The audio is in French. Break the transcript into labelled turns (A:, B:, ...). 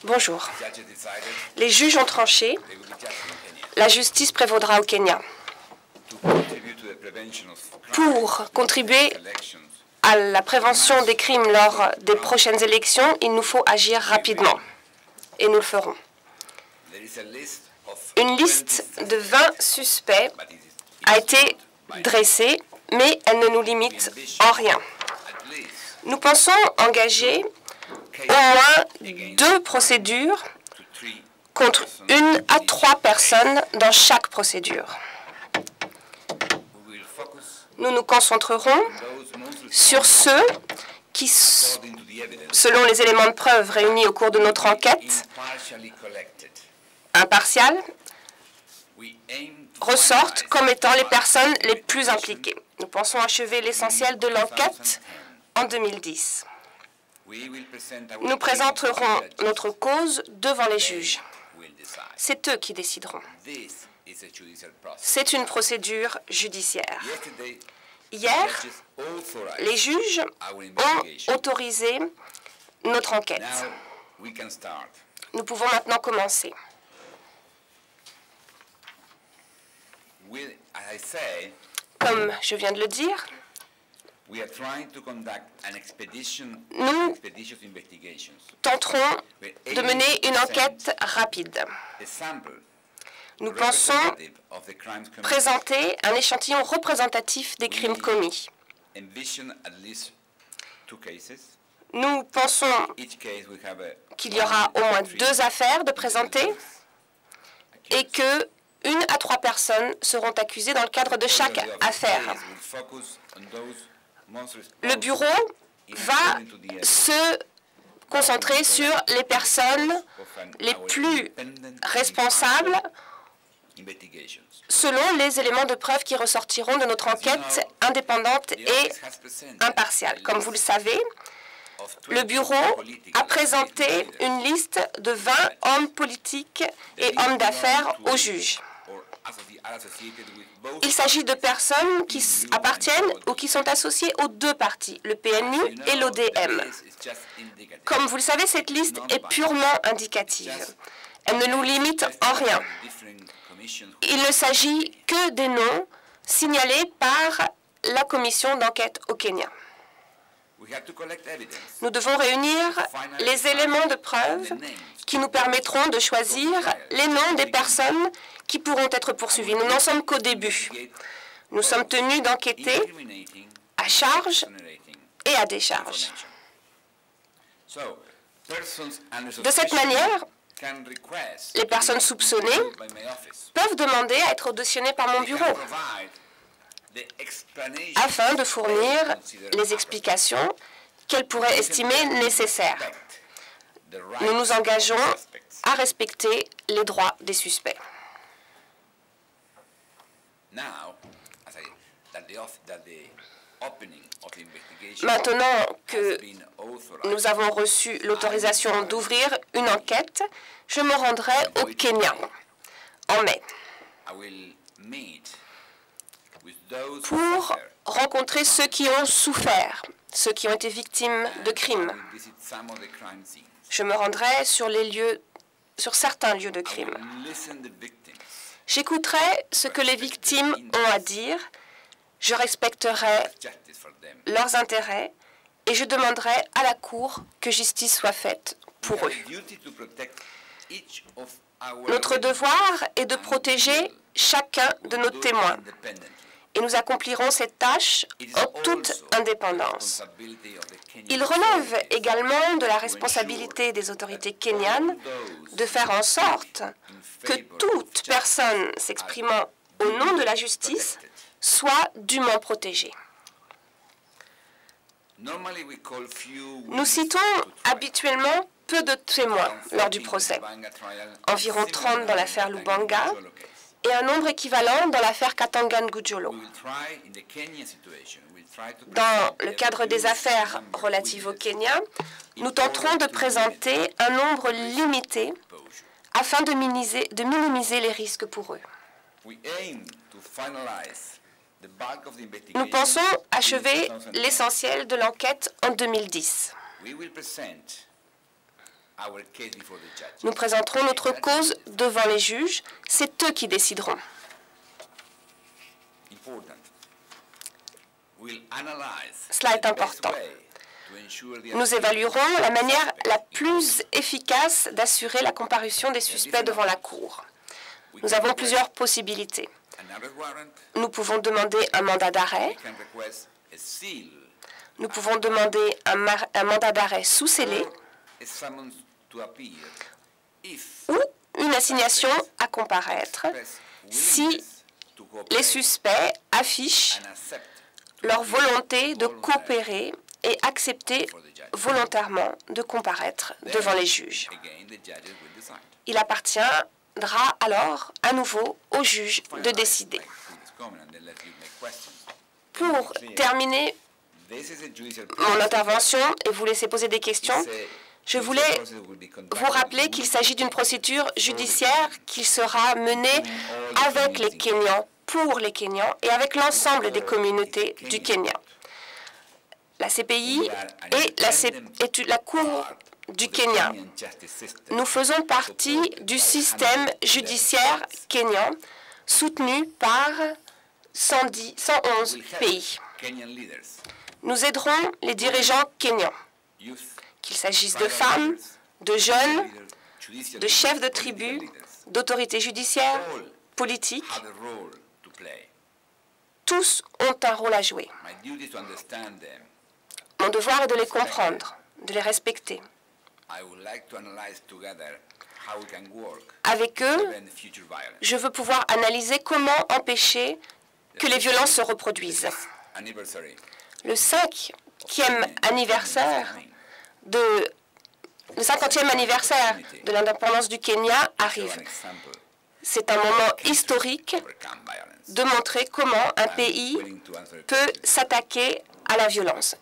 A: Bonjour. Les juges ont tranché. La justice prévaudra au Kenya. Pour contribuer à la prévention des crimes lors des prochaines élections, il nous faut agir rapidement. Et nous le ferons. Une liste de 20 suspects a été dressée, mais elle ne nous limite en rien. Nous pensons engager au moins 2 procédures contre 1 à 3 personnes dans chaque procédure. Nous nous concentrerons sur ceux qui, selon les éléments de preuve réunis au cours de notre enquête impartiale, ressortent comme étant les personnes les plus impliquées. Nous pensons achever l'essentiel de l'enquête en 2010. Nous présenterons notre cause devant les juges. C'est eux qui décideront. C'est une procédure judiciaire. Hier, les juges ont autorisé notre enquête. Nous pouvons maintenant commencer. Comme je viens de le dire, nous tenterons de mener une enquête rapide. Nous pensons présenter un échantillon représentatif des crimes commis. Nous pensons qu'il y aura au moins 2 affaires de présenter et que 1 à 3 personnes seront accusées dans le cadre de chaque affaire. Le bureau va se concentrer sur les personnes les plus responsables selon les éléments de preuve qui ressortiront de notre enquête indépendante et impartiale. Comme vous le savez, le bureau a présenté une liste de 20 hommes politiques et hommes d'affaires aux juges. Il s'agit de personnes qui appartiennent ou qui sont associées aux 2 partis, le PNU et l'ODM. Comme vous le savez, cette liste est purement indicative. Elle ne nous limite en rien. Il ne s'agit que des noms signalés par la commission d'enquête au Kenya. Nous devons réunir les éléments de preuve qui nous permettront de choisir les noms des personnes qui pourront être poursuivies. Nous n'en sommes qu'au début. Nous sommes tenus d'enquêter à charge et à décharge. De cette manière, les personnes soupçonnées peuvent demander à être auditionnées par mon bureau afin de fournir les explications qu'elles pourraient estimer nécessaires. Nous nous engageons à respecter les droits des suspects. Maintenant que nous avons reçu l'autorisation d'ouvrir une enquête, je me rendrai au Kenya en mai pour rencontrer ceux qui ont souffert, ceux qui ont été victimes de crimes. Je me rendrai sur certains lieux de crimes. J'écouterai ce que les victimes ont à dire, je respecterai leurs intérêts et je demanderai à la Cour que justice soit faite pour eux. Notre devoir est de protéger chacun de nos témoins et nous accomplirons cette tâche en toute indépendance. Il relève également de la responsabilité des autorités kenyanes de faire en sorte que toute personne s'exprimant au nom de la justice soit dûment protégée. Nous citons habituellement peu de témoins lors du procès, environ 30 dans l'affaire Lubanga et un nombre équivalent dans l'affaire Katanga-Ngujolo. Dans le cadre des affaires relatives au Kenya, nous tenterons de présenter un nombre limité afin de minimiser les risques pour eux. Nous pensons achever l'essentiel de l'enquête en 2010. Nous présenterons notre cause devant les juges. C'est eux qui décideront. Cela est important. Nous évaluerons la manière la plus efficace d'assurer la comparution des suspects devant la Cour. Nous avons plusieurs possibilités. Nous pouvons demander un mandat d'arrêt. Nous pouvons demander un mandat d'arrêt sous scellé ou une assignation à comparaître si les suspects affichent leur volonté de coopérer et accepter volontairement de comparaître devant les juges. Il appartiendra alors à nouveau aux juges de décider. Pour terminer mon intervention et vous laisser poser des questions, je voulais vous rappeler qu'il s'agit d'une procédure judiciaire qui sera menée avec les Kenyans, pour les Kenyans et avec l'ensemble des communautés du Kenya. La CPI est la Cour du Kenya. Nous faisons partie du système judiciaire kenyan soutenu par 111 pays. Nous aiderons les dirigeants kenyans, qu'il s'agisse de femmes, de jeunes, de chefs de tribus, d'autorités judiciaires, politiques. Tous ont un rôle à jouer. Mon devoir est de les comprendre, de les respecter. Avec eux, je veux pouvoir analyser comment empêcher que les violences se reproduisent. Le 50e anniversaire de l'indépendance du Kenya arrive. C'est un moment historique de montrer comment un pays peut s'attaquer à la violence.